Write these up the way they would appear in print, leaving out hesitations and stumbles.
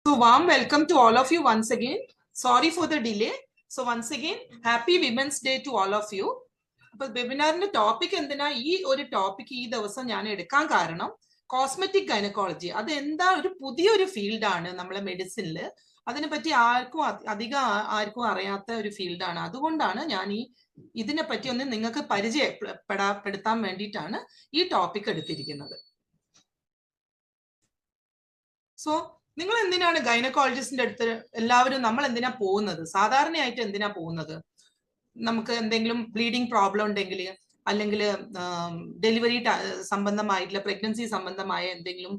So warm welcome to all of you once again. Sorry for the delay. So once again, happy Women's Day to all of you. അപ്പോൾ വെബിനാറിന്റെ topic എന്തിനാ ഈ ഒരു topic ഈ ദിവസം ഞാൻ എടുക്കാൻ കാരണം കോസ്മെറ്റിക് ഗൈനക്കോളജി അത് എന്താ ഒരു പുതിയൊരു ഫീൽഡാണ് നമ്മളെ മെഡിസിനിൽ. അതിനെപ്പറ്റി ആർക്കും അറിയാത്ത ഒരു ഫീൽഡാണ്. അതുകൊണ്ടാണ് ഞാൻ ഇതിനെപ്പറ്റി ഒന്ന് നിങ്ങൾക്ക് പരിചയപ്പെടുത്താൻ വേണ്ടിയിട്ടാണ് ഈ ടോപ്പിക് എടുത്തിരിക്കുന്നത്. സോ നിങ്ങൾ എന്തിനാണ് ഗൈനക്കോളജിസ്റ്റിന്റെ അടുത്ത് എല്ലാവരും നമ്മൾ എന്തിനാ പോകുന്നത്? സാധാരണയായിട്ട് എന്തിനാ പോകുന്നത്? നമുക്ക് എന്തെങ്കിലും ബ്ലീഡിങ് പ്രോബ്ലം ഉണ്ടെങ്കിൽ, അല്ലെങ്കിൽ ഡെലിവറി സംബന്ധമായിട്ടുള്ള പ്രഗ്നൻസി സംബന്ധമായ എന്തെങ്കിലും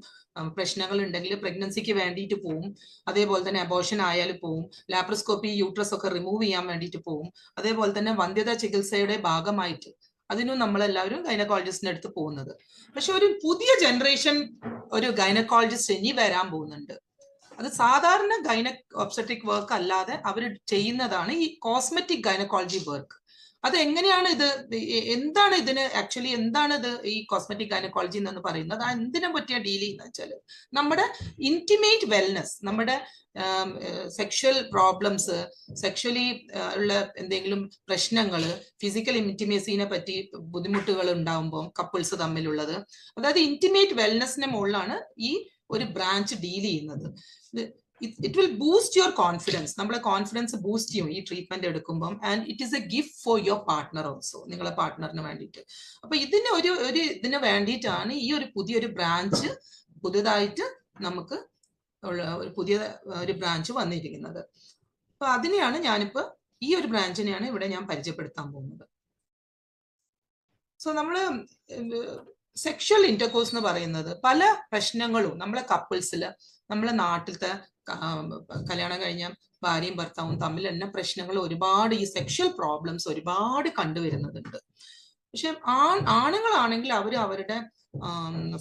പ്രശ്നങ്ങൾ ഉണ്ടെങ്കിൽ പ്രഗ്നൻസിക്ക് വേണ്ടിയിട്ട് പോവും. അതേപോലെ തന്നെ അബോർഷൻ ആയാലും പോവും. ലാപ്രോസ്കോപ്പി യൂട്രസ് ഒക്കെ റിമൂവ് ചെയ്യാൻ വേണ്ടിയിട്ട് പോവും. അതേപോലെ തന്നെ വന്ധ്യതാ ചികിത്സയുടെ ഭാഗമായിട്ട് അതിനും നമ്മളെല്ലാവരും ഗൈനക്കോളജിസ്റ്റിന്റെ അടുത്ത് പോകുന്നത്. പക്ഷെ ഒരു പുതിയ ജനറേഷൻ ഒരു ഗൈനക്കോളജിസ്റ്റ് ഇനി വരാൻ പോകുന്നുണ്ട്. അത് സാധാരണ ഒബ്സ്റ്ററ്റിക് വർക്ക് അല്ലാതെ അവർ ചെയ്യുന്നതാണ് ഈ കോസ്മെറ്റിക് ഗൈനക്കോളജി വർക്ക്. അത് എങ്ങനെയാണ് എന്താണ് ഇതിന് ആക്ച്വലി എന്താണ് ഇത് ഈ കോസ്മെറ്റിക് ഗൈനക്കോളജി എന്ന് പറയുന്നത്? എന്തിനെ പറ്റിയ ഡീൽ ചെയ്യുന്ന വെച്ചാൽ നമ്മുടെ ഇന്റിമേറ്റ് വെൽനെസ്, നമ്മുടെ സെക്ഷൽ പ്രോബ്ലംസ്, സെക്ഷലി ഉള്ള എന്തെങ്കിലും പ്രശ്നങ്ങൾ, ഫിസിക്കൽ ഇന്റിമേസിനെ പറ്റി ബുദ്ധിമുട്ടുകൾ ഉണ്ടാകുമ്പോൾ കപ്പിൾസ് തമ്മിലുള്ളത്, അതായത് ഇന്റിമേറ്റ് വെൽനെസ്സിന്റെ മുകളിലാണ് ഈ ഒരു ബ്രാഞ്ച് ഡീൽ ചെയ്യുന്നത്. It will boost your confidence. നമ്മളെ കോൺഫിഡൻസ് ബൂസ്റ്റ് ചെയ്യും ഈ ട്രീറ്റ്മെന്റ് എടുക്കുമ്പോൾ. And it is A gift for your partner also, നിങ്ങളെ പാർട്ട്ണറിന് വേണ്ടിയിട്ട്. അപ്പൊ ഇതിന് വേണ്ടിയിട്ടാണ് ഈ ഒരു പുതിയൊരു ബ്രാഞ്ച് പുതിയതായിട്ട് നമുക്ക് ഒരു പുതിയ ഒരു ബ്രാഞ്ച് വന്നിരിക്കുന്നത്. അപ്പൊ അതിനെയാണ് ഞാനിപ്പോ ഈ ഒരു ബ്രാഞ്ചിനെയാണ് ഇവിടെ ഞാൻ പരിചയപ്പെടുത്താൻ പോകുന്നത്. സോ നമ്മള് സെക്ഷൽ ഇന്റർകോഴ്സ് എന്ന് പറയുന്നത് പല പ്രശ്നങ്ങളും നമ്മളെ കപ്പിൾസിൽ, നമ്മളെ നാട്ടിലത്തെ കല്യാണം കഴിഞ്ഞ ഭാര്യയും ഭർത്താവും തമ്മിൽ തന്നെ പ്രശ്നങ്ങൾ ഒരുപാട്, ഈ സെക്ഷൽ പ്രോബ്ലംസ് ഒരുപാട് കണ്ടുവരുന്നുണ്ട്. പക്ഷെ ആണുങ്ങളാണെങ്കിൽ അവരുടെ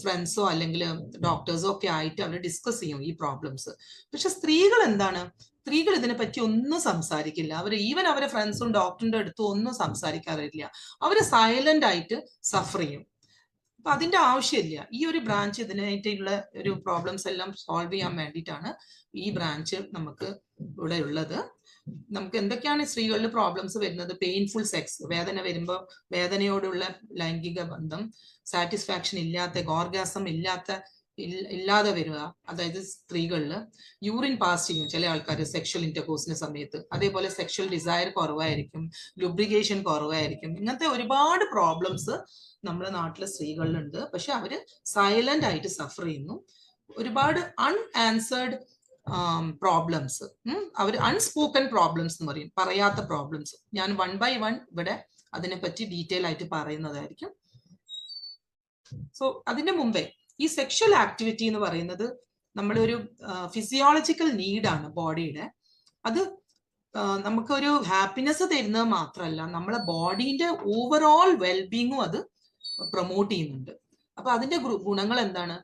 ഫ്രണ്ട്സോ അല്ലെങ്കിൽ ഡോക്ടേഴ്സോ ഒക്കെ ആയിട്ട് അവർ ഡിസ്കസ് ചെയ്യും ഈ പ്രോബ്ലംസ്. പക്ഷെ സ്ത്രീകൾ എന്താണ്, സ്ത്രീകൾ ഇതിനെ പറ്റി ഒന്നും സംസാരിക്കില്ല. ഈവൻ അവരെ ഫ്രണ്ട്സും ഡോക്ടറിന്റെ അടുത്തും ഒന്നും സംസാരിക്കാറില്ല. അവര് സൈലന്റ് ആയിട്ട് സഫർ ചെയ്യും. അപ്പൊ അതിന്റെ ആവശ്യമില്ല. ഈ ഒരു ബ്രാഞ്ച് ഇതിനായിട്ടുള്ള ഒരു പ്രോബ്ലംസ് എല്ലാം സോൾവ് ചെയ്യാൻ വേണ്ടിയിട്ടാണ് ഈ ബ്രാഞ്ച് നമുക്ക് ഇവിടെ ഉള്ളത്. നമുക്ക് എന്തൊക്കെയാണ് സ്ത്രീകളിൽ പ്രോബ്ലംസ് വരുന്നത്? പെയിൻഫുൾ സെക്സ്, വേദന വരുമ്പോൾ വേദനയോടുള്ള ലൈംഗിക ബന്ധം, സാറ്റിസ്ഫാക്ഷൻ ഇല്ലാത്ത, ഓർഗാസം ഇല്ലാതെ വരിക, അതായത് സ്ത്രീകളിൽ യൂറിൻ പാസ് ചെയ്യും ചില ആൾക്കാർ സെക്ഷൽ ഇന്റർകോഴ്സിന്റെ സമയത്ത്. അതേപോലെ സെക്ഷൽ ഡിസയർ കുറവായിരിക്കും, ലുബ്രിക്കേഷൻ കുറവായിരിക്കും. ഇങ്ങനത്തെ ഒരുപാട് പ്രോബ്ലംസ് നമ്മുടെ നാട്ടിലെ സ്ത്രീകളിലുണ്ട്. പക്ഷെ അവര് സൈലന്റ് ആയിട്ട് സഫർ ചെയ്യുന്നു. ഒരുപാട് അൺആൻസേർഡ് പ്രോബ്ലംസ്, അവർ അൺസ്പോക്കൺ പ്രോബ്ലംസ് എന്ന് പറയും, പറയാത്ത പ്രോബ്ലംസ്. ഞാൻ 1 by 1 ഇവിടെ അതിനെപ്പറ്റി ഡീറ്റെയിൽ ആയിട്ട് പറയുന്നതായിരിക്കും. സോ അതിന്റെ മുമ്പേ ഈ സെക്ഷൽ ആക്ടിവിറ്റി എന്ന് പറയുന്നത് നമ്മുടെ ഒരു ഫിസിയോളജിക്കൽ നീഡാണ് ബോഡിയുടെ. അത് നമുക്കൊരു ഹാപ്പിനെസ് തരുന്നത് മാത്രമല്ല, നമ്മളെ ബോഡീന്റെ ഓവറോൾ വെൽബീങ്ങും അത് പ്രൊമോട്ട് ചെയ്യുന്നുണ്ട്. അപ്പൊ അതിന്റെ ഗുണങ്ങൾ എന്താണ്?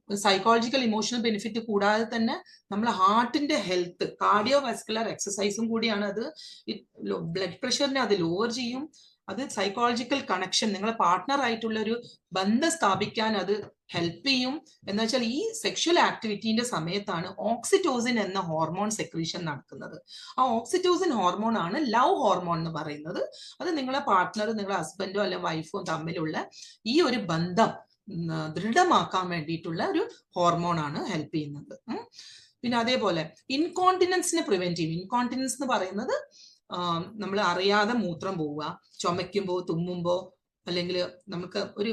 സൈക്കോളജിക്കൽ ഇമോഷണൽ ബെനിഫിറ്റ് കൂടാതെ തന്നെ നമ്മളെ ഹാർട്ടിന്റെ ഹെൽത്ത്, കാർഡിയോ വാസ്കുലർ എക്സസൈസും കൂടിയാണ് അത്. ബ്ലഡ് പ്രഷറിനെ അത് ലോവർ ചെയ്യും. അത് സൈക്കോളജിക്കൽ കണക്ഷൻ, നിങ്ങളെ പാർട്ട്ണർ ആയിട്ടുള്ള ഒരു ബന്ധം സ്ഥാപിക്കാൻ അത് ഹെൽപ്പ് ചെയ്യും. എന്ന് വെച്ചാൽ ഈ സെക്ഷൽ ആക്ടിവിറ്റീന്റെ സമയത്താണ് ഓക്സിറ്റോസിൻ എന്ന ഹോർമോൺ സെക്രീഷൻ നടക്കുന്നത്. ആ ഓക്സിറ്റോസിൻ ഹോർമോൺ ആണ് ലവ് ഹോർമോൺ എന്ന് പറയുന്നത്. അത് നിങ്ങളെ പാർട്ട്ണർ, നിങ്ങളെ ഹസ്ബൻഡോ അല്ലെ വൈഫോ തമ്മിലുള്ള ഈ ഒരു ബന്ധം ദൃഢമാക്കാൻ വേണ്ടിയിട്ടുള്ള ഒരു ഹോർമോൺ ആണ് ഹെൽപ്പ് ചെയ്യുന്നത്. പിന്നെ അതേപോലെ ഇൻകോണ്ടിനൻസിനെ പ്രിവെന്റ് ചെയ്യും. ഇൻകോണ്ടിനൻസ് എന്ന് പറയുന്നത് നമ്മൾ അറിയാതെ മൂത്രം പോവുക, ചുമയ്ക്കുമ്പോ, തുമ്മുമ്പോ, അല്ലെങ്കിൽ നമുക്ക് ഒരു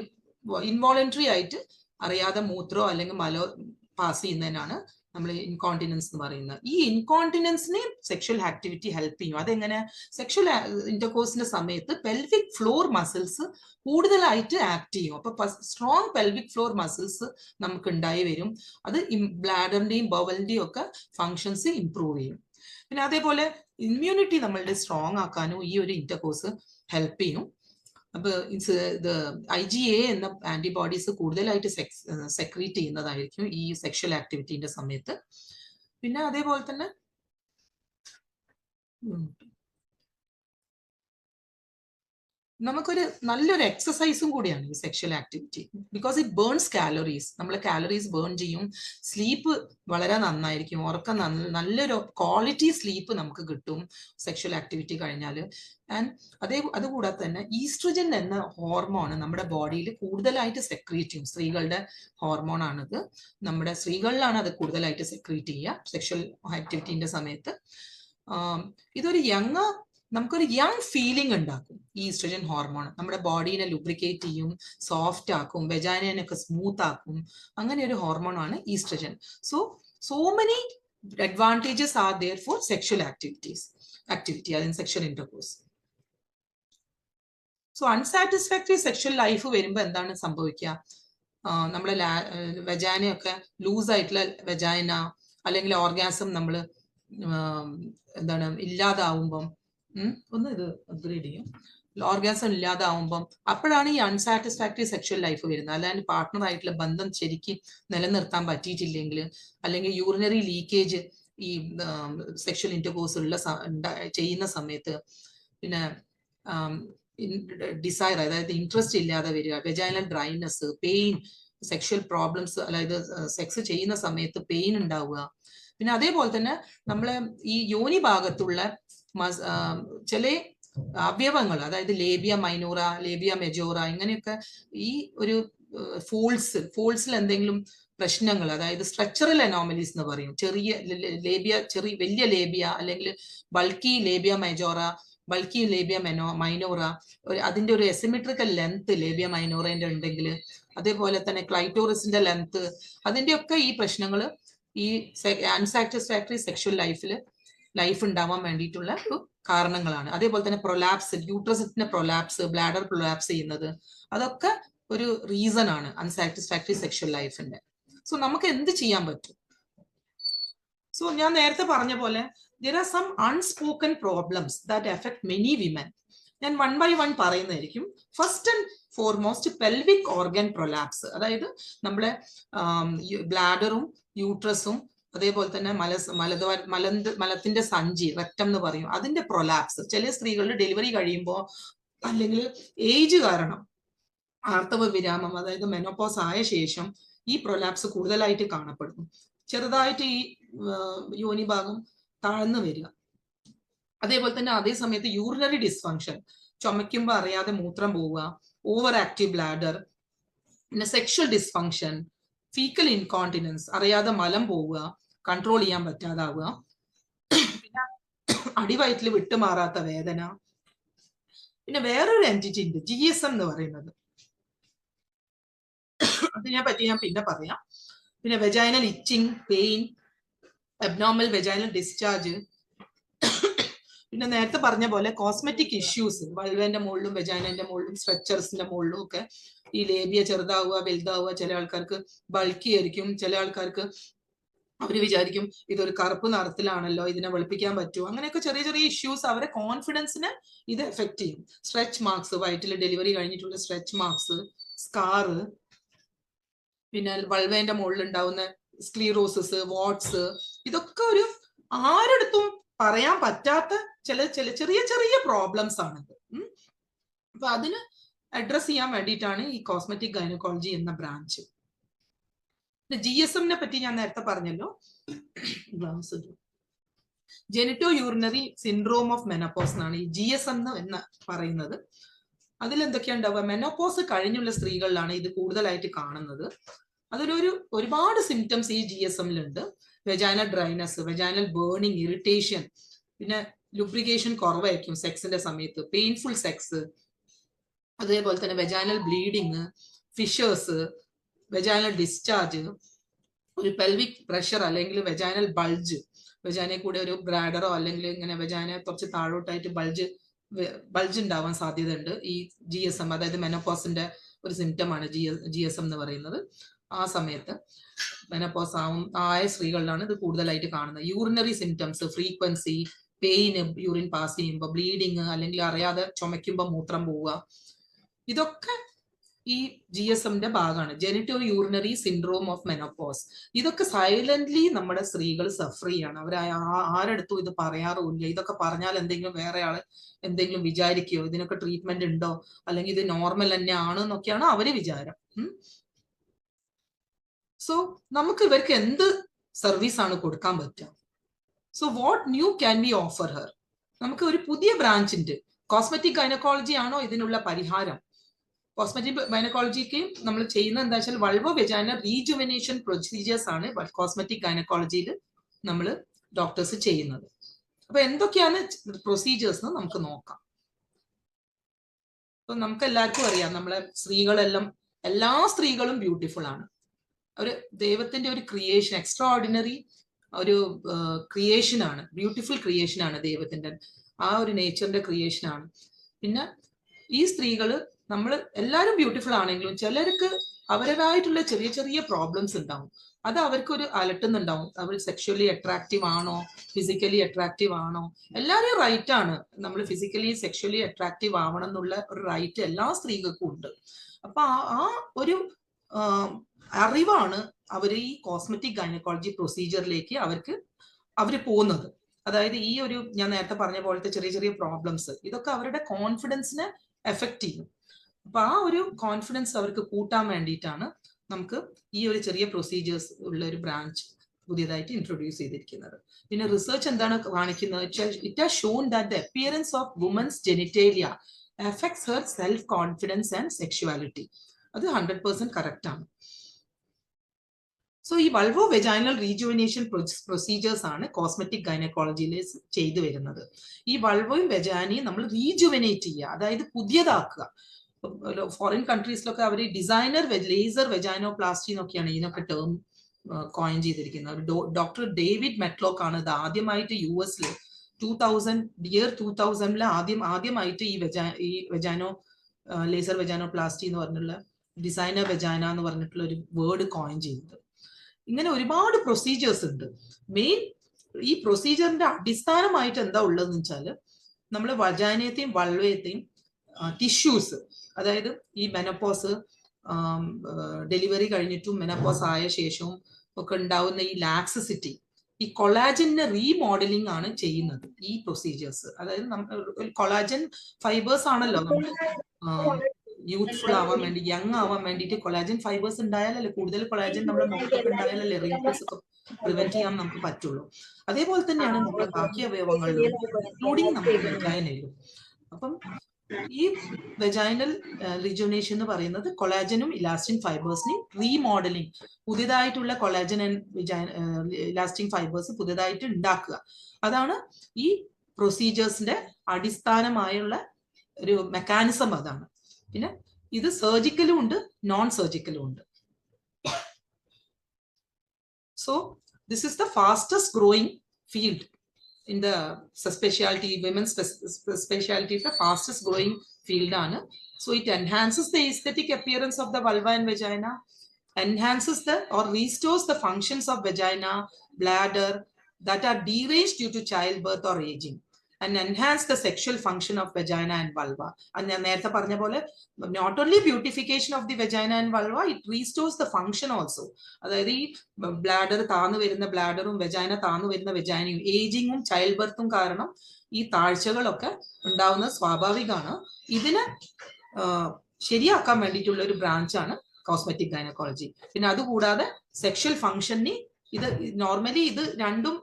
ഇൻവോളണ്ടറി ആയിട്ട് അറിയാതെ മൂത്രോ അല്ലെങ്കിൽ മലോ പാസ് ചെയ്യുന്നതിനാണ് നമ്മൾ ഇൻകോണ്ടിനൻസ് എന്ന് പറയുന്നത്. ഈ ഇൻകോണ്ടിനൻസിനെ സെക്ഷൽ ആക്ടിവിറ്റി ഹെൽപ്പ് ചെയ്യും. അതെങ്ങനെ? സെക്ഷൽ ഇന്റർകോഴ്സിന്റെ സമയത്ത് പെൽവിക് ഫ്ലോർ മസിൽസ് കൂടുതലായിട്ട് ആക്ട് ചെയ്യും. അപ്പൊ സ്ട്രോങ് പെൽവിക് ഫ്ലോർ മസിൽസ് നമുക്ക് ഉണ്ടായി വരും. അത് ബ്ലാഡറിന്റെയും ബവലിന്റെയും ഒക്കെ ഫങ്ഷൻസ് ഇംപ്രൂവ് ചെയ്യും. പിന്നെ അതേപോലെ ഇമ്മ്യൂണിറ്റി നമ്മളുടെ സ്ട്രോങ് ആക്കാനും ഈ ഒരു ഇന്റർകോഴ്സ് ഹെൽപ്പ് ചെയ്യും. അപ്പൊ ഇത് IgA എന്ന ആന്റിബോഡീസ് കൂടുതലായിട്ട് സെക്രീറ്റ് ചെയ്യുന്നതായിരിക്കും ഈ സെക്ഷൽ ആക്ടിവിറ്റീന്റെ സമയത്ത്. പിന്നെ അതേപോലെ തന്നെ നമുക്കൊരു നല്ലൊരു എക്സസൈസും കൂടിയാണ് ഈ sexual activity. Because it burns calories. നമ്മൾ കാലറീസ് ബേൺ ചെയ്യും. സ്ലീപ്പ് വളരെ നന്നായിരിക്കും. ഉറക്കം നല്ലൊരു ക്വാളിറ്റി സ്ലീപ്പ് നമുക്ക് കിട്ടും സെക്ഷൽ ആക്ടിവിറ്റി കഴിഞ്ഞാൽ. ആൻഡ് അതുകൂടാതെ തന്നെ ഈസ്ട്രജൻ എന്ന ഹോർമോൺ നമ്മുടെ ബോഡിയിൽ കൂടുതലായിട്ട് സെക്രീറ്റ് ചെയ്യും. സ്ത്രീകളുടെ ഹോർമോൺ ആണിത്. നമ്മുടെ സ്ത്രീകളിലാണ് അത് കൂടുതലായിട്ട് സെക്രീറ്റ് ചെയ്യുക സെക്ഷൽ ആക്ടിവിറ്റിന്റെ സമയത്ത്. ഇതൊരു നമുക്കൊരു യങ് ഫീലിംഗ് ഉണ്ടാക്കും. ഈ ഈസ്ട്രജൻ ഹോർമോൺ നമ്മുടെ ബോഡീനെ ലുബ്രിക്കേറ്റ് ചെയ്യും, സോഫ്റ്റ് ആക്കും, വെജാനൊക്കെ സ്മൂത്ത് ആക്കും. അങ്ങനെ ഒരു ഹോർമോൺ ആണ് oestrogen. So many advantages are there for sexual activity അതിന് sexual intercourse. So unsatisfactory sexual life വരുമ്പോൾ എന്താണ് സംഭവിക്കുക? നമ്മളെ വെജാനയൊക്കെ ലൂസ് ആയിട്ടുള്ള വെജാന അല്ലെങ്കിൽ ഓർഗാസം നമ്മൾ എന്താണ് ഇല്ലാതാവുമ്പം ഒന്ന് ഇത് അപ്ഗ്രേഡ് ചെയ്യും. ഓർഗാസം ഇല്ലാതാവുമ്പം അപ്പോഴാണ് ഈ അൺസാറ്റിസ്ഫാക്ടറി സെക്ഷൽ ലൈഫ് വരുന്നത്. അല്ലാണ്ട് പാർട്ട്ണറായിട്ടുള്ള ബന്ധം ശരിക്കും നിലനിർത്താൻ പറ്റിയിട്ടില്ലെങ്കിൽ, അല്ലെങ്കിൽ യൂറിനറി ലീക്കേജ് ഈ സെക്ഷൽ ഇന്റർകോഴ്സ് ചെയ്യുന്ന സമയത്ത്, പിന്നെ ഡിസയർ അതായത് ഇൻട്രസ്റ്റ് ഇല്ലാതെ വരിക, vaginal dryness, pain, sexual problems, അതായത് സെക്സ് ചെയ്യുന്ന സമയത്ത് പെയിൻ ഉണ്ടാവുക. പിന്നെ അതേപോലെ തന്നെ നമ്മളെ ഈ യോനി ഭാഗത്തുള്ള ചില അവയവങ്ങൾ, അതായത് ലേബിയ മൈനോറ, ലേബിയ മെജോറ, ഇങ്ങനെയൊക്കെ ഈ ഒരു ഫോൾസിൽ എന്തെങ്കിലും പ്രശ്നങ്ങൾ, അതായത് സ്ട്രക്ചറൽ അനോമലീസ് എന്ന് പറയും. വലിയ ലേബിയ അല്ലെങ്കിൽ ബൾക്കി ലേബിയ മെജോറ, ബൾക്കി ലേബിയ മൈനോറ, അതിന്റെ ഒരു എസിമെട്രിക്കൽ ലെങ്ത് ലേബിയ മൈനോറേന്റെ ഉണ്ടെങ്കിൽ, അതേപോലെ തന്നെ ക്ലൈറ്റോറിസിന്റെ ലെങ്ത്, അതിന്റെയൊക്കെ ഈ പ്രശ്നങ്ങൾ ഈ അൺസാറ്റിസ്ഫാക്ടറി സെക്ഷൽ ലൈഫ് ഉണ്ടാവാൻ വേണ്ടിയിട്ടുള്ള ഒരു കാരണങ്ങളാണ്. അതേപോലെ തന്നെ പ്രൊലാപ്സ്, യൂട്രസിന്റെ പ്രൊലാപ്സ്, ബ്ലാഡർ പ്രൊലാപ്സ് ചെയ്യുന്നത്, അതൊക്കെ ഒരു റീസൺ ആണ് അൺസാറ്റിസ്ഫാക്ടറി സെക്ഷൽ ലൈഫിന്റെ. സോ നമുക്ക് എന്ത് ചെയ്യാൻ പറ്റും? സോ ഞാൻ നേരത്തെ പറഞ്ഞ പോലെ there are some unspoken problems that affect many women. ഞാൻ 1 by 1 പറയുന്നതായിരിക്കും. First and foremost pelvic organ prolapse, അതായത് നമ്മളെ ബ്ലാഡറും യൂട്രസും അതേപോലെ തന്നെ മലത്തിന്റെ സഞ്ചി, റെക്ടം എന്ന് പറയും, അതിന്റെ പ്രൊലാപ്സ്. ചില സ്ത്രീകളുടെ ഡെലിവറി കഴിയുമ്പോൾ അല്ലെങ്കിൽ ഏജ് കാരണം ആർത്തവ വിരാമം, അതായത് മെനോപോസ് ആയ ശേഷം ഈ പ്രൊലാപ്സ് കൂടുതലായിട്ട് കാണപ്പെടുന്നു. ചെറുതായിട്ട് ഈ യോനി ഭാഗം താഴ്ന്നു വരിക. അതേപോലെ തന്നെ അതേ സമയത്ത് യൂറിനറി ഡിസ്ഫങ്ഷൻ, ചുമയ്ക്കുമ്പോൾ അറിയാതെ മൂത്രം പോവുക, ഓവർ ആക്റ്റീവ് ബ്ലാഡർ, പിന്നെ സെക്ഷൽ ഡിസ്ഫങ്ഷൻ, ഫീക്കൽ ഇൻകോണ്ടിനൻസ്, അറിയാതെ മലം പോവുക, കൺട്രോൾ ചെയ്യാൻ പറ്റാതാവുക, പിന്നെ അടിവയറ്റിൽ വിട്ടുമാറാത്ത വേദന. പിന്നെ വേറൊരു എൻറ്റിറ്റി ഉണ്ട്, GSM എന്ന് പറയുന്നത്. അതിനെ പറ്റി ഞാൻ പിന്നെ പറയാം. പിന്നെ vaginal itching, pain, abnormal vaginal discharge, പിന്നെ നേരത്തെ പറഞ്ഞ പോലെ കോസ്മെറ്റിക് ഇഷ്യൂസ്, വൾവേന്റെ മുകളിലും വെജൈനന്റെ മുകളിലും സ്ട്രക്ചേഴ്സിന്റെ മുകളിലും ഒക്കെ ഈ ലേബിയ ചെറുതാവുക, വലുതാവുക. ചില ആൾക്കാർക്ക് ബൾക്കി ആയിരിക്കും, ചില ആൾക്കാർക്ക് അവർ വിചാരിക്കും ഇതൊരു കറുപ്പ് നിറത്തിലാണല്ലോ, ഇതിനെ വെളുപ്പിക്കാൻ പറ്റുമോ, അങ്ങനെയൊക്കെ ചെറിയ ചെറിയ ഇഷ്യൂസ് അവരെ കോൺഫിഡൻസിനെ ഇത് എഫക്ട് ചെയ്യും. സ്ട്രെച്ച് മാർക്സ്, വയറ്റിൽ ഡെലിവറി കഴിഞ്ഞിട്ടുള്ള സ്ട്രെച്ച് മാർക്സ്, സ്കാറ്, പിന്നെ വൾവേന്റെ മുകളിൽ ഉണ്ടാവുന്ന സ്ക്ലീറോസിസ്, വാട്സ്, ഇതൊക്കെ ഒരു ആരെടുത്തും പറയാൻ പറ്റാത്ത ചെറിയ ചെറിയ പ്രോബ്ലംസ് ആണിത്. അപ്പൊ അതിന് അഡ്രസ് ചെയ്യാൻ വേണ്ടിയിട്ടാണ് ഈ കോസ്മെറ്റിക് ഗൈനക്കോളജി എന്ന ബ്രാഞ്ച്. GSM പറ്റി ഞാൻ നേരത്തെ പറഞ്ഞല്ലോ, genito urinary syndrome of menopause എന്നാണ് ഈ GSM എന്ന് പറയുന്നത്. അതിൽ എന്തൊക്കെയാ ഉണ്ടാവുക? മെനോപോസ് കഴിഞ്ഞുള്ള സ്ത്രീകളിലാണ് ഇത് കൂടുതലായിട്ട് കാണുന്നത്. ഒരുപാട് സിംറ്റംസ് ഈ GSM-ലുണ്ട്. Vaginal dryness, vaginal burning, irritation, പിന്നെ ലുബ്രിക്കേഷൻ കുറവായിരിക്കും സെക്സിന്റെ സമയത്ത്, പെയിൻഫുൾ സെക്സ്, അതേപോലെ തന്നെ vaginal bleeding, fissures, vaginal discharge, ഒരു പെൽവിക് പ്രഷർ അല്ലെങ്കിൽ വെജൈനൽ ബൾജ്, വെജൈനയിൽ കൂടെ ഒരു ബ്രാഡറോ അല്ലെങ്കിൽ ഇങ്ങനെ വെജൈന കുറച്ച് താഴോട്ടായിട്ട് ബൾജ് ഉണ്ടാവാൻ സാധ്യതയുണ്ട്. ഈ GSM, അതായത് മെനോപോസിന്റെ ഒരു സിംറ്റം ആണ് GSM എന്ന് പറയുന്നത്. ആ സമയത്ത് മെനോപോസ് ആയ സ്ത്രീകളിലാണ് ഇത് കൂടുതലായിട്ട് കാണുന്നത്. Urinary symptoms, frequency, pain, urine pass ചെയ്യുമ്പോൾ, ബ്ലീഡിങ്, അല്ലെങ്കിൽ അറിയാതെ ചുമയ്ക്കുമ്പോൾ മൂത്രം പോവുക, ഇതൊക്കെ ഈ GSM-ന്റെ ഭാഗമാണ്, genito urinary syndrome of menopause. ഇതൊക്കെ സൈലന്റ്ലി നമ്മുടെ സ്ത്രീകൾ സഫർ ചെയ്യാണ്. അവർ ആരെടുത്തും ഇത് പറയാറുമില്ല. ഇതൊക്കെ പറഞ്ഞാൽ എന്തെങ്കിലും വേറെ ആള് എന്തെങ്കിലും വിചാരിക്കുകയോ, ഇതിനൊക്കെ ട്രീറ്റ്മെന്റ് ഉണ്ടോ, അല്ലെങ്കിൽ ഇത് നോർമൽ തന്നെയാണ് എന്നൊക്കെയാണ് അവര് വിചാരം. സോ നമുക്ക് ഇവർക്ക് എന്ത് സർവീസ് ആണ് കൊടുക്കാൻ പറ്റുക? So what new can be offer her? നമുക്ക് ഒരു പുതിയ ബ്രാഞ്ചിന്റെ കോസ്മെറ്റിക് ഗൈനക്കോളജി ആണോ ഇതിനുള്ള പരിഹാരം? കോസ്മെറ്റിക് ഗൈനക്കോളജിക്ക് നമ്മൾ ചെയ്യുന്ന എന്താ വെച്ചാൽ വൾവോ വെജൈനൽ റീജുവനേഷൻ പ്രൊസീജിയേഴ്സ് ആണ് കോസ്മെറ്റിക് ഗൈനക്കോളജിയിൽ നമ്മൾ ഡോക്ടേഴ്സ് ചെയ്യുന്നത്. അപ്പൊ എന്തൊക്കെയാണ് പ്രൊസീജിയേഴ്സ് നമുക്ക് നോക്കാം. അപ്പൊ നമുക്ക് എല്ലാവർക്കും അറിയാം, നമ്മളെ സ്ത്രീകളെല്ലാം, എല്ലാ സ്ത്രീകളും ബ്യൂട്ടിഫുൾ ആണ്. ഒരു ദൈവത്തിന്റെ ഒരു ക്രിയേഷൻ, എക്സ്ട്രാ ഓർഡിനറി ഒരു ക്രിയേഷൻ ആണ്, ബ്യൂട്ടിഫുൾ ക്രിയേഷൻ ആണ് ദൈവത്തിന്റെ, ആ ഒരു നേച്ചറിന്റെ ക്രിയേഷൻ ആണ്. പിന്നെ ഈ സ്ത്രീകള്, നമ്മൾ എല്ലാവരും ബ്യൂട്ടിഫുൾ ആണെങ്കിലും ചിലർക്ക് അവരുടേതായിട്ടുള്ള ചെറിയ ചെറിയ പ്രോബ്ലംസ് ഉണ്ടാവും. അത് അവർക്കൊരു അലട്ടുന്നുണ്ടാവും. അവർ സെക്ഷുവലി അട്രാക്റ്റീവ് ആണോ, ഫിസിക്കലി അട്രാക്റ്റീവ് ആണോ? എല്ലാവരും റൈറ്റ് ആണ്, നമ്മൾ ഫിസിക്കലി സെക്ഷുവലി അട്രാക്റ്റീവ് ആവണം എന്നുള്ള ഒരു റൈറ്റ് എല്ലാ സ്ത്രീകൾക്കും ഉണ്ട്. അപ്പൊ ആ ഒരു അറിവാണ് അവർ ഈ കോസ്മെറ്റിക് ഗൈനക്കോളജി പ്രൊസീജിയറിലേക്ക് അവർ പോകുന്നത്. അതായത് ഈ ഒരു ഞാൻ നേരത്തെ പറഞ്ഞ പോലത്തെ ചെറിയ ചെറിയ പ്രോബ്ലംസ്, ഇതൊക്കെ അവരുടെ കോൺഫിഡൻസിനെ എഫക്ട് ചെയ്യും. അപ്പൊ ആ ഒരു കോൺഫിഡൻസ് അവർക്ക് കൂട്ടാൻ വേണ്ടിയിട്ടാണ് നമുക്ക് ഈ ഒരു ചെറിയ പ്രൊസീജിയേഴ്സ് ഉള്ള ഒരു ബ്രാഞ്ച് പുതിയതായിട്ട് ഇൻട്രൊഡ്യൂസ് ചെയ്തിരിക്കുന്നത്. പിന്നെ റിസർച്ച് എന്താണ് കാണിക്കുന്നത്? It has shown that the appearance of woman's genitalia effects her self confidence and sexuality. അത് 100% കറക്റ്റ് ആണ്. സോ ഈ വൾവോ വെജൈനൽ റീജുവനേഷൻ പ്രൊസീജിയേഴ്സ് ആണ് കോസ്മെറ്റിക് ഗൈനക്കോളജിയിൽ ചെയ്തു വരുന്നത്. ഈ വൾവോയും വെജാനയും നമ്മൾ റീജുവനേറ്റ് ചെയ്യുക, അതായത് പുതിയതാക്കുക. ഫോറിൻ കൺട്രീസിലൊക്കെ അവർ ഡിസൈനർ ലേസർ വെജൈനോപ്ലാസ്റ്റി എന്നൊക്കെയാണ് ഇതിനൊക്കെ ടേം കോയിൻ ചെയ്തിരിക്കുന്നത്. ഡോക്ടർ ഡേവിഡ് മെറ്റ്ലോക്ക് ആണ് ഇത് ആദ്യമായിട്ട് US 2000 ആദ്യമായിട്ട് ഈ വെജാനോ ലേസർ വെജാനോപ്ലാസ്റ്റി എന്ന് പറഞ്ഞുള്ള ഡിസൈനർ വെജൈന എന്ന് പറഞ്ഞിട്ടുള്ള ഒരു വേർഡ് കോയിൻ ചെയ്തത്. ഇങ്ങനെ ഒരുപാട് പ്രൊസീജിയേഴ്സ് ഉണ്ട്. മെയിൻ ഈ പ്രൊസീജിയറിന്റെ അടിസ്ഥാനമായിട്ട് എന്താ ഉള്ളതെന്ന് വെച്ചാൽ, നമ്മൾ വജൈനത്തെയും വൾവയത്തെയും ടിഷ്യൂസ്, അതായത് ഈ മെനപ്പോസ്, ഡെലിവറി കഴിഞ്ഞിട്ടും മെനപ്പോസ് ആയ ശേഷവും ഒക്കെ ഉണ്ടാവുന്ന ഈ ലാക്സിസിറ്റി, ഈ കൊളാജന്റെ റീമോഡലിംഗ് ആണ് ചെയ്യുന്നത് ഈ പ്രൊസീജിയേഴ്സ്. അതായത് കൊളാജൻ ഫൈബേഴ്സ് ആണല്ലോ നമ്മൾ യൂത്ത്ഫുൾ ആവാൻ വേണ്ടി, യങ് ആവാൻ വേണ്ടിയിട്ട് കൊളാജൻ ഫൈബേഴ്സ് ഉണ്ടായാലല്ലേ, കൂടുതൽ കൊളാജൻ നമ്മുടെ മുഖത്തൊക്കെ ഉണ്ടായാലല്ലേ റിങ്കിൾസ് ഒക്കെ പ്രിവെന്റ് ചെയ്യാൻ നമുക്ക് പറ്റുള്ളൂ. അതേപോലെ തന്നെയാണ് നമ്മുടെ ബാക്കി അവയവങ്ങളിലും, ഇൻക്ലൂഡിങ് നമ്മുടെ വെജൈനയിലും. അപ്പം ഈ വെജൈനൽ റിജുവനേഷൻ എന്ന് പറയുന്നത് കൊളാജനും ഇലാസ്റ്റിൻ ഫൈബേഴ്സിനെയും റീമോഡലിംഗ്, പുതിയതായിട്ടുള്ള കൊളാജൻ ആൻഡ് ഇലാസ്റ്റിൻ ഫൈബേഴ്സ് പുതിയതായിട്ട് ഉണ്ടാക്കുക. അതാണ് ഈ പ്രൊസീജിയേഴ്സിന്റെ അടിസ്ഥാനമായുള്ള ഒരു മെക്കാനിസം. അതാണ്. പിന്നെ ഇത് സർജിക്കലും ഉണ്ട്, നോൺ സർജിക്കലും ഉണ്ട്. So this is the fastest growing field in the subspecialty, women's specialty, the fastest growing field ആണ്. So it enhances the aesthetic appearance of the vulva and vagina, enhances the or restores the functions of vagina, bladder that are deranged due to childbirth or aging, and enhance the sexual function of vagina and vulva. And ഞാൻ നേരത്തെ പറഞ്ഞ പോലെ not only beautification of the vagina and vulva, it restores the function also. അതായത് ഈ bladder താന്നു വരുന്ന ബ്ലാഡറും vagina താന്നു വരുന്ന വെജൈനയും ഏജിങ്ങും ചൈൽഡ് ബർത്തും കാരണം ഈ താഴ്ചകളൊക്കെ ഉണ്ടാവുന്നത് സ്വാഭാവികമാണ്. ഇതിനെ ശരിയാക്കാൻ വേണ്ടിയിട്ടുള്ള ഒരു ബ്രാഞ്ചാണ് കോസ്മെറ്റിക് ഗൈനക്കോളജി. പിന്നെ അതുകൂടാതെ സെക്ഷൽ ഫംഗ്ഷന് ഇത് നോർമലി ഇത് രണ്ടും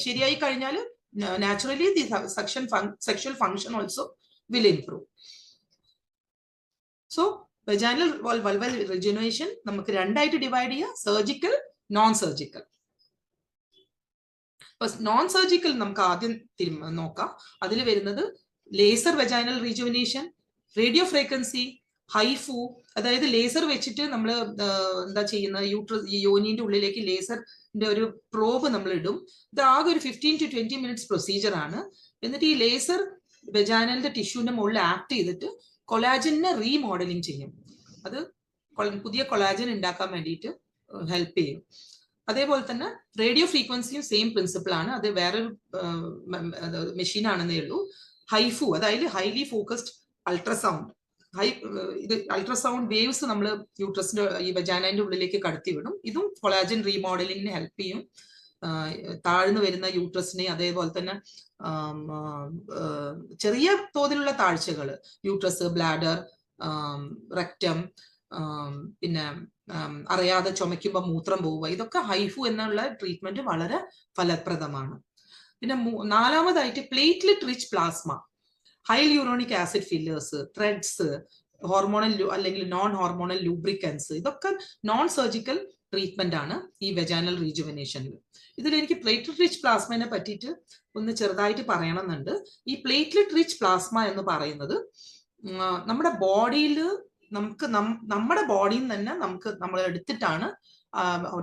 ശരിയായി കഴിഞ്ഞാൽ naturally the sexual function also will improve. So vaginal vulval rejuvenation നമുക്ക് രണ്ടായിട്ട് ഡിവൈഡ് ചെയ്യാം, surgical, non surgical. Non surgical നമുക്ക് ആദ്യം നോക്കാം. അതിൽ വരുന്നത് laser vaginal rejuvenation, radio frequency, HIFU. അതായത് ലേസർ വെച്ചിട്ട് നമ്മൾ എന്താ ചെയ്യുന്നത്, യോനിന്റെ ഉള്ളിലേക്ക് ലേസറിന്റെ ഒരു പ്രോബ് നമ്മൾ ഇടും. ഇത് ആകെ ഒരു 15 to 20 minutes പ്രൊസീജിയർ ആണ്. എന്നിട്ട് ഈ ലേസർ വെജൈനലിന്റെ ടിഷ്യൂന്റെ മുകളിൽ ആക്ട് ചെയ്തിട്ട് കൊളാജനെ റീമോഡലിംഗ് ചെയ്യും. അത് പുതിയ കൊളാജൻ ഉണ്ടാക്കാൻ വേണ്ടിയിട്ട് ഹെൽപ്പ് ചെയ്യും. അതേപോലെ തന്നെ റേഡിയോ ഫ്രീക്വൻസിയും സെയിം പ്രിൻസിപ്പിൾ ആണ്. അത് വേറൊരു മെഷീൻ ആണെന്നേ ഉള്ളൂ. ഹൈഫു, അതായത് ഹൈലി ഫോക്കസ്ഡ് അൾട്രാസൗണ്ട്. ഇത് അൾട്രാസൗണ്ട് വേവ്സ് നമ്മൾ യൂട്രസിന്റെ ഈ വെജാനയുടെ ഉള്ളിലേക്ക് കടത്തി വിടും. ഇതും കൊളാജൻ റീമോഡലിങ്ങിന് ഹെൽപ്പ് ചെയ്യും. താഴ്ന്നു വരുന്ന യൂട്രസിനെ, അതേപോലെ തന്നെ ചെറിയ തോതിലുള്ള താഴ്ചകൾ, യൂട്രസ്, ബ്ലാഡർ, റെക്റ്റം, പിന്നെ അറിയാതെ ചുമയ്ക്കുമ്പോൾ മൂത്രം പോവുക, ഇതൊക്കെ ഹൈഫു എന്നുള്ള ട്രീറ്റ്മെന്റ് വളരെ ഫലപ്രദമാണ്. പിന്നെ നാലാമതായിട്ട് platelet rich plasma, hyaluronic acid fillers, threads, hormonal അല്ലെങ്കിൽ നോൺ ഹോർമോണൽ ലൂബ്രിക്കൻസ്, ഇതൊക്കെ നോൺ സർജിക്കൽ ട്രീറ്റ്മെന്റ് ആണ് ഈ വെജാനൽ റീജുവനേഷനിൽ. ഇതിൽ എനിക്ക് പ്ലേറ്റ്ലെറ്റ് റിച്ച് പ്ലാസ്മയെ പറ്റിയിട്ട് ഒന്ന് ചെറുതായിട്ട് പറയണമെന്നുണ്ട്. ഈ പ്ലേറ്റ്ലെറ്റ് റിച്ച് പ്ലാസ്മ എന്ന് പറയുന്നത് നമ്മുടെ ബോഡിയിൽ നമ്മുടെ ബോഡിയിൽ നിന്ന് തന്നെ നമ്മൾ എടുത്തിട്ടാണ്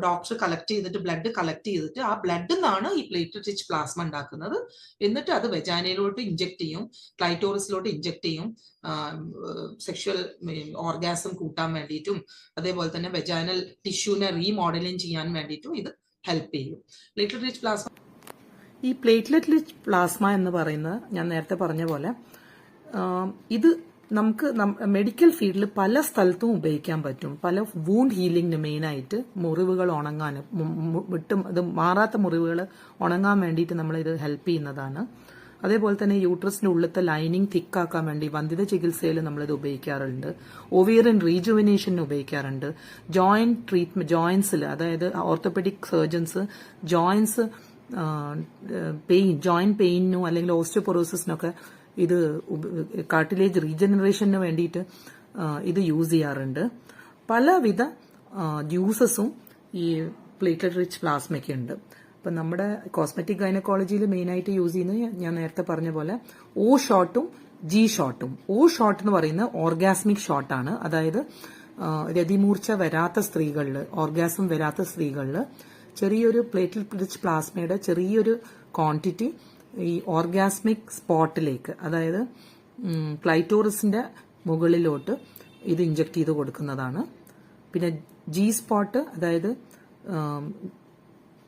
ഡോക്ടർ കളക്ട് ചെയ്തിട്ട്, ബ്ലഡ് കളക്ട് ചെയ്തിട്ട് ആ ബ്ലഡിൽ നിന്നാണ് ഈ പ്ലേറ്റ്ലെറ്റ് റിച്ച് പ്ലാസ്മ ഉണ്ടാക്കുന്നത്. എന്നിട്ട് അത് വെജാനയിലോട്ട് ഇഞ്ചെക്ട് ചെയ്യും, ക്ലൈറ്റോറിസിലോട്ട് ഇഞ്ചെക്ട് ചെയ്യും, സെക്ഷൽ ഓർഗാസം കൂട്ടാൻ വേണ്ടിയിട്ടും അതേപോലെ തന്നെ വെജാനൽ ടിഷ്യൂനെ റീമോഡലിംഗ് ചെയ്യാൻ വേണ്ടിയിട്ടും ഇത് ഹെൽപ്പ് ചെയ്യും. പ്ലേറ്റ്ലെറ്റ് റിച്ച് പ്ലാസ്മ, ഈ പ്ലേറ്റ്ലെറ്റ് റിച്ച് പ്ലാസ്മ എന്ന് പറയുന്നത് ഞാൻ നേരത്തെ പറഞ്ഞ പോലെ ഇത് നമുക്ക് മെഡിക്കൽ ഫീൽഡിൽ പല സ്ഥലത്തും ഉപയോഗിക്കാൻ പറ്റും. പല വൂണ്ട് ഹീലിംഗിന് മെയിനായിട്ട് മുറിവുകൾ ഉണങ്ങാൻ, ഇത് മാറാത്ത മുറിവുകൾ ഉണങ്ങാൻ വേണ്ടിയിട്ട് നമ്മൾ ഇത് ഹെൽപ്പ് ചെയ്യുന്നതാണ്. അതേപോലെ തന്നെ യൂട്രസിന്റെ ഉള്ളിലത്തെ ലൈനിങ് തിക്കാക്കാൻ വേണ്ടി വന്ധ്യത ചികിത്സയിൽ നമ്മളിത് ഉപയോഗിക്കാറുണ്ട്. ഓവേറിയൻ റീജുവനേഷന് ഉപയോഗിക്കാറുണ്ട്. ജോയിന്റ് ട്രീറ്റ്മെന്റ്, ജോയിന്റ്സിൽ, അതായത് ഓർത്തോപെഡിക് സർജൻസ് ജോയിന്റ്സ് ജോയിന്റ് പെയിനും അല്ലെങ്കിൽ ഓസ്റ്റിയോപൊറോസിസിനൊക്കെ ഇത് കാർട്ടിലേജ് റീജനറേഷന് വേണ്ടിയിട്ട് ഇത് യൂസ് ചെയ്യാറുണ്ട്. പലവിധ ജ്യൂസസും ഈ പ്ലേറ്റ്ലെറ്റ് റിച്ച് പ്ലാസ്മയ്ക്ക് ഉണ്ട്. അപ്പം നമ്മുടെ കോസ്മെറ്റിക് ഗൈനക്കോളജിയിൽ മെയിനായിട്ട് യൂസ് ചെയ്യുന്നത് ഞാൻ നേരത്തെ പറഞ്ഞ പോലെ O ഷോട്ടും G ഷോട്ടും. O ഷോട്ട് എന്ന് പറയുന്നത് ഓർഗാസ്മിക് ഷോട്ടാണ്. അതായത് രതിമൂർച്ച വരാത്ത സ്ത്രീകളിൽ, ഓർഗാസം വരാത്ത സ്ത്രീകളിൽ ചെറിയൊരു പ്ലേറ്റ്ലെറ്റ് റിച്ച് പ്ലാസ്മയുടെ ചെറിയൊരു ക്വാണ്ടിറ്റി ഈ ഓർഗാസ്മിക് സ്പോട്ടിലേക്ക്, അതായത് ക്ലൈറ്റോറിസിന്റെ മുകളിലോട്ട് ഇത് ഇഞ്ചെക്ട് ചെയ്ത് കൊടുക്കുന്നതാണ്. പിന്നെ G സ്പോട്ട്, അതായത്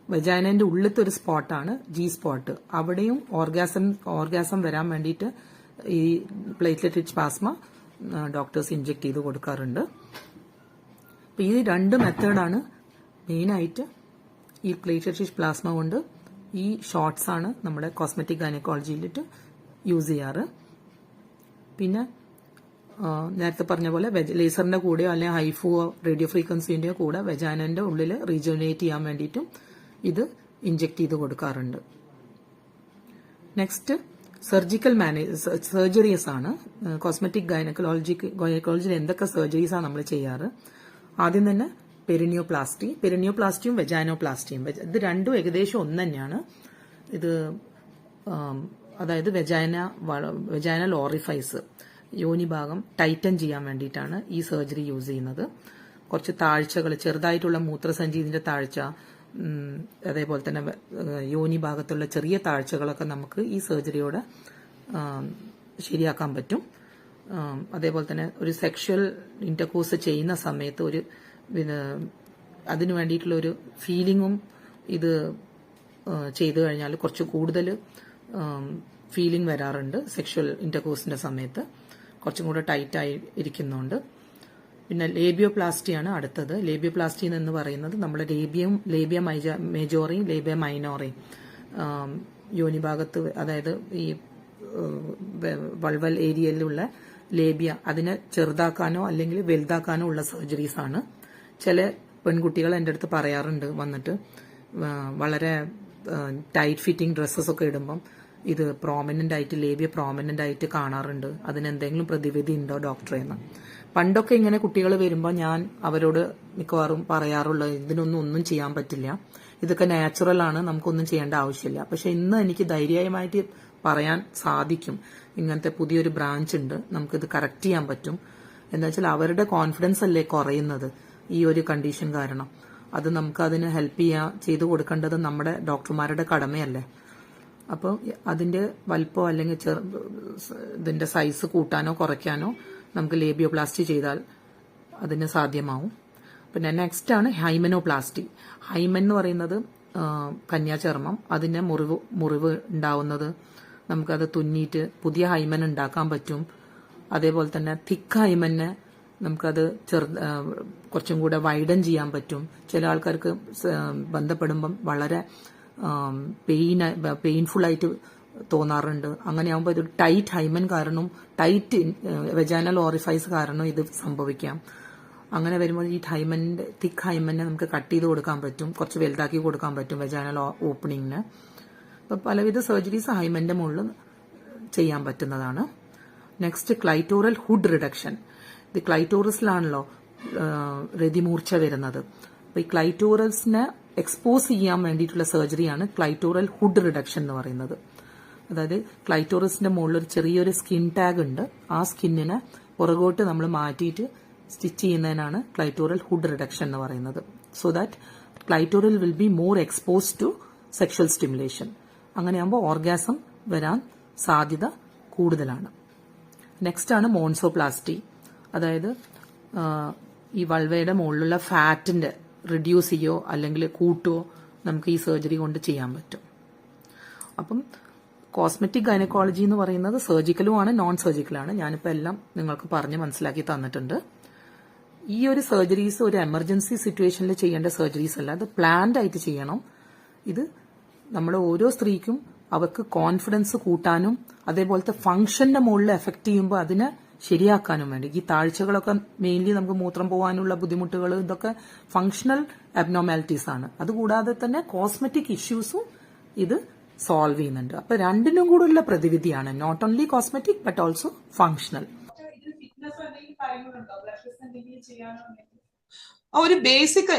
വെജൈനന്റെ ഉള്ളിലത്തെ ഒരു സ്പോട്ടാണ് G സ്പോട്ട്. അവിടെയും ഓർഗാസം വരാൻ വേണ്ടിയിട്ട് ഈ platelet rich plasma doctors inject ചെയ്ത് കൊടുക്കാറുണ്ട്. അപ്പൊ ഈ രണ്ട് മെത്തേഡാണ് മെയിനായിട്ട് ഈ പ്ലേറ്റ്ലെറ്റ് റിച്ച് പ്ലാസ്മ കൊണ്ട് ഈ ഷോട്ട്സ് ആണ് നമ്മുടെ കോസ്മെറ്റിക് ഗൈനക്കോളജിയിലിട്ട് യൂസ് ചെയ്യാറ്. പിന്നെ നേരത്തെ പറഞ്ഞ പോലെ ലേസറിന്റെ കൂടെയോ അല്ലെങ്കിൽ ഹൈഫുവോ റേഡിയോ ഫ്രീക്വൻസിന്റെയോ കൂടെ വെജാനന്റെ ഉള്ളിൽ റീജുവനേറ്റ് ചെയ്യാൻ വേണ്ടിയിട്ടും ഇത് ഇഞ്ചെക്ട് ചെയ്ത് കൊടുക്കാറുണ്ട്. നെക്സ്റ്റ് സർജിക്കൽ സർജറീസ് ആണ്. കോസ്മെറ്റിക് ഗൈനക്കോളജിയിൽ എന്തൊക്കെ സർജറീസ് ആണ് നമ്മൾ ചെയ്യാറ്? ആദ്യം തന്നെ പെരിനിയോപ്ലാസ്റ്റിയും വെജാനോപ്ലാസ്റ്റിയും. ഇത് രണ്ടും ഏകദേശം ഒന്ന് തന്നെയാണ്. ഇത് അതായത് വെജൈനൽ ഓറിഫൈസ്, യോനി ഭാഗം ടൈറ്റൻ ചെയ്യാൻ വേണ്ടിയിട്ടാണ് ഈ സർജറി യൂസ് ചെയ്യുന്നത്. കുറച്ച് താഴ്ചകൾ, ചെറുതായിട്ടുള്ള മൂത്രസഞ്ചി, ഇതിന്റെ താഴ്ച, അതേപോലെ തന്നെ യോനി ഭാഗത്തുള്ള ചെറിയ താഴ്ചകളൊക്കെ നമുക്ക് ഈ സർജറിയോടെ ശരിയാക്കാൻ പറ്റും. അതേപോലെ തന്നെ ഒരു സെക്ഷൽ ഇന്റർകോഴ്സ് ചെയ്യുന്ന സമയത്ത് ഒരു അതിനു വേണ്ടിയിട്ടുള്ള ഒരു ഫീലിംഗും ഇത് ചെയ്തു കഴിഞ്ഞാൽ കുറച്ച് കൂടുതൽ ഫീലിംഗ് വരാറുണ്ട്. സെക്ഷൽ ഇന്റർകോഴ്സിന്റെ സമയത്ത് കുറച്ചും കൂടെ ടൈറ്റായി ഇരിക്കുന്നുണ്ട്. പിന്നെ ലേബിയോപ്ലാസ്റ്റിയാണ് അടുത്തത്. ലേബിയോപ്ലാസ്റ്റി എന്ന് പറയുന്നത് നമ്മുടെ ലേബിയ മേജോറയും ലേബിയ മൈനോറയും യോനി ഭാഗത്ത്, അതായത് ഈ വൾവൽ ഏരിയയിലുള്ള ലേബിയ, അതിനെ ചെറുതാക്കാനോ അല്ലെങ്കിൽ വലുതാക്കാനോ ഉള്ള സർജറീസ് ആണ്. ചില പെൺകുട്ടികൾ എൻ്റെ അടുത്ത് പറയാറുണ്ട് വന്നിട്ട്, വളരെ ടൈറ്റ് ഫിറ്റിംഗ് ഡ്രസ്സസ് ഒക്കെ ഇടുമ്പം ഇത് പ്രോമിനന്റ് ആയിട്ട്, ലേബിയ പ്രോമിനന്റ് ആയിട്ട് കാണാറുണ്ട്. അതിനെന്തെങ്കിലും പ്രതിവിധി ഉണ്ടോ ഡോക്ടറെ എന്ന്. പണ്ടൊക്കെ ഇങ്ങനെ കുട്ടികൾ വരുമ്പോൾ ഞാൻ അവരോട് മിക്കവാറും പറയാറുള്ളത് ഒന്നും ചെയ്യാൻ പറ്റില്ല, ഇതൊക്കെ നാച്ചുറൽ ആണ്, നമുക്കൊന്നും ചെയ്യേണ്ട ആവശ്യമില്ല. പക്ഷെ ഇന്ന് എനിക്ക് ധൈര്യമായിട്ട് പറയാൻ സാധിക്കും, ഇങ്ങനത്തെ പുതിയൊരു ബ്രാഞ്ച് ഉണ്ട്, നമുക്കിത് കറക്റ്റ് ചെയ്യാൻ പറ്റും. എന്താ വെച്ചാൽ അവരുടെ കോൺഫിഡൻസ് അല്ലേ കുറയുന്നത് ഈ ഒരു കണ്ടീഷൻ കാരണം. അത് നമുക്ക് അതിന് ഹെൽപ്പ് ചെയ്തു കൊടുക്കേണ്ടത് നമ്മുടെ ഡോക്ടർമാരുടെ കടമയല്ലേ. അപ്പോൾ അതിന്റെ വലിപ്പം അല്ലെങ്കിൽ ഇതിന്റെ സൈസ് കൂട്ടാനോ കുറയ്ക്കാനോ നമുക്ക് ലേബിയോപ്ലാസ്റ്റി ചെയ്താൽ അതിന് സാധ്യമാവും. പിന്നെ നെക്സ്റ്റ് ആണ് ഹൈമനോപ്ലാസ്റ്റി. ഹൈമൻ എന്ന് പറയുന്നത് കന്യാചർമ്മം, അതിന്റെ മുറിവ് ഉണ്ടാവുന്നത് നമുക്കത് തുന്നിയിട്ട് പുതിയ ഹൈമൻ ഉണ്ടാക്കാൻ പറ്റും. അതേപോലെ തന്നെ തിക്ക് ഹൈമനെ നമുക്കത് കുറച്ചും കൂടെ വൈഡൻ ചെയ്യാൻ പറ്റും. ചില ആൾക്കാർക്ക് ബന്ധപ്പെടുമ്പം വളരെ പെയിൻഫുൾ ആയിട്ട് തോന്നാറുണ്ട്. അങ്ങനെയാകുമ്പോൾ ഇത് ടൈറ്റ് ഹൈമൻ കാരണം, ടൈറ്റ് വെജൈനൽ ഓറിഫൈസ് കാരണം ഇത് സംഭവിക്കാം. അങ്ങനെ വരുമ്പോൾ ഈ തിക്ക് ഹൈമനെ നമുക്ക് കട്ട് ചെയ്ത് കൊടുക്കാൻ പറ്റും, കുറച്ച് വലുതാക്കി കൊടുക്കാൻ പറ്റും വെജൈനൽ ഓപ്പണിങ്ങിന്. അപ്പം പലവിധ സർജറീസ് ഹൈമന്റെ മുകളിൽ ചെയ്യാൻ പറ്റുന്നതാണ്. Next clitoral hood reduction. ഇത് ക്ലൈറ്റോറസിലാണല്ലോ രതിമൂർച്ച വരുന്നത്. അപ്പൊ ഈ ക്ലൈറ്റോറസിനെ എക്സ്പോസ് ചെയ്യാൻ വേണ്ടിയിട്ടുള്ള സർജറിയാണ് ക്ലൈറ്റോറൽ ഹുഡ് റിഡക്ഷൻ എന്ന് പറയുന്നത്. അതായത് ക്ലൈറ്റോറസിന്റെ മുകളിൽ ഒരു ചെറിയൊരു സ്കിൻ ടാഗ് ഉണ്ട്. ആ സ്കിന്നിനെ പുറകോട്ട് നമ്മൾ മാറ്റിയിട്ട് സ്റ്റിച്ച് ചെയ്യുന്നതിനാണ് ക്ലൈറ്റോറൽ ഹുഡ് റിഡക്ഷൻ എന്ന് പറയുന്നത്. So that clitoral will be more expose to sexual stimulation. അങ്ങനെയാകുമ്പോൾ ഓർഗാസം വരാൻ സാധ്യത കൂടുതലാണ്. നെക്സ്റ്റ് ആണ് മോൺസോപ്ലാസ്റ്റി. അതായത് ഈ വൾവയുടെ മുകളിലുള്ള ഫാറ്റിന്റെ റിഡ്യൂസ് ചെയ്യോ അല്ലെങ്കിൽ കൂട്ടുകയോ നമുക്ക് ഈ സർജറി കൊണ്ട് ചെയ്യാൻ പറ്റും. അപ്പം കോസ്മെറ്റിക് ഗൈനക്കോളജി എന്ന് പറയുന്നത് സർജിക്കലുമാണ്, നോൺ സർജിക്കലാണ്. ഞാനിപ്പോൾ എല്ലാം നിങ്ങൾക്ക് പറഞ്ഞ് മനസ്സിലാക്കി തന്നിട്ടുണ്ട്. ഈ ഒരു സർജറീസ് ഒരു എമർജൻസി സിറ്റുവേഷനിൽ ചെയ്യേണ്ട സർജറീസ് അല്ല, അത് പ്ലാൻഡ് ആയിട്ട് ചെയ്യണം. ഇത് നമ്മുടെ ഓരോ സ്ത്രീക്കും അവർക്ക് കോൺഫിഡൻസ് കൂട്ടാനും അതേപോലത്തെ ഫംഗ്ഷന്റെ മുകളിൽ എഫക്ട് ചെയ്യുമ്പോൾ അതിനെ ശരിയാക്കാനും വേണ്ടി. ഈ താഴ്ചകളൊക്കെ മെയിൻലി നമുക്ക് മൂത്രം പോകാനുള്ള ബുദ്ധിമുട്ടുകൾ ഇതൊക്കെ ഫങ്ഷണൽ അബ്നോർമാലിറ്റീസ് ആണ്. അതുകൂടാതെ തന്നെ കോസ്മെറ്റിക് ഇഷ്യൂസും ഇത് സോൾവ് ചെയ്യുന്നുണ്ട്. അപ്പൊ രണ്ടിനും കൂടെയുള്ള പ്രതിവിധിയാണ്, not only cosmetic but also functional. ഒരു ബേസിക്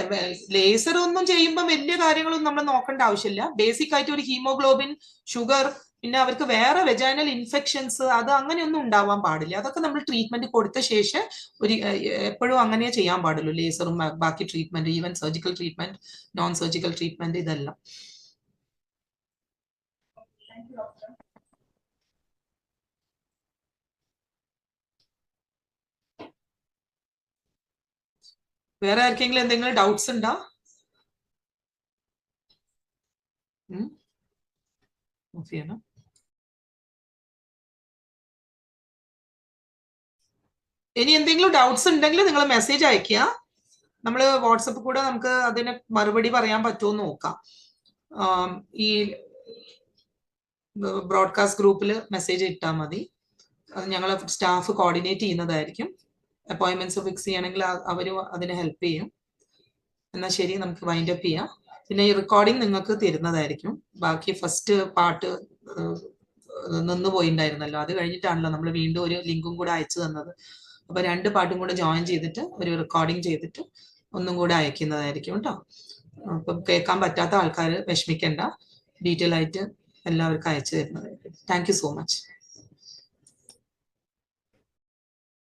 ലേസർ ഒന്നും ചെയ്യുമ്പോൾ വലിയ കാര്യങ്ങളൊന്നും നമ്മൾ നോക്കേണ്ട ആവശ്യമില്ല. ബേസിക് ആയിട്ട് ഒരു ഹീമോഗ്ലോബിൻ, ഷുഗർ, പിന്നെ അവർക്ക് വേറെ വെജൈനൽ ഇൻഫെക്ഷൻസ് അത് അങ്ങനെയൊന്നും ഉണ്ടാവാൻ പാടില്ല. അതൊക്കെ നമ്മൾ ട്രീറ്റ്മെന്റ് കൊടുത്ത ശേഷം എപ്പോഴും അങ്ങനെ ചെയ്യാൻ പാടുള്ളൂ. ലേസറും ബാക്കി treatment, even surgical treatment, non surgical treatment, ഇതെല്ലാം. വേറെ ആർക്കെങ്കിലും എന്തെങ്കിലും ഡൗട്ട്സ് ഉണ്ടോ? ഇനി എന്തെങ്കിലും ഡൗട്ട്സ് ഉണ്ടെങ്കിൽ നിങ്ങൾ മെസ്സേജ് അയക്കുക. നമ്മൾ വാട്സപ്പ് കൂടെ നമുക്ക് അതിന് മറുപടി പറയാൻ പറ്റുമോ നോക്കാം. ഈ ബ്രോഡ്കാസ്റ്റ് ഗ്രൂപ്പിൽ മെസ്സേജ് ഇട്ടാൽ മതി. അത് ഞങ്ങൾ സ്റ്റാഫ് കോർഡിനേറ്റ് ചെയ്യുന്നതായിരിക്കും. അപ്പോയിന്റ്മെന്റ്സ് ഫിക്സ് ചെയ്യണമെങ്കിൽ അവരും അതിന് ഹെൽപ്പ് ചെയ്യും. എന്നാൽ ശരി, നമുക്ക് വൈൻഡ് അപ്പ് ചെയ്യാം. പിന്നെ ഈ റെക്കോർഡിംഗ് നിങ്ങൾക്ക് തരുന്നതായിരിക്കും. ബാക്കി ഫസ്റ്റ് പാർട്ട് നിന്ന് പോയിണ്ടായിരുന്നല്ലോ, അത് കഴിഞ്ഞിട്ടാണല്ലോ നമ്മൾ വീണ്ടും ഒരു ലിങ്കും കൂടെ അയച്ചു തന്നത്. അപ്പൊ 2 പാർട്ടും കൂടെ ജോയിൻ ചെയ്തിട്ട് ഒരു റെക്കോർഡിംഗ് ചെയ്തിട്ട് ഒന്നും കൂടെ അയക്കുന്നതായിരിക്കും കേട്ടോ. അപ്പം കേൾക്കാൻ പറ്റാത്ത ആൾക്കാർ വിഷമിക്കേണ്ട, ഡീറ്റെയിൽ ആയിട്ട് എല്ലാവർക്കും അയച്ചു തരുന്നതായിരിക്കും. Thank you so much.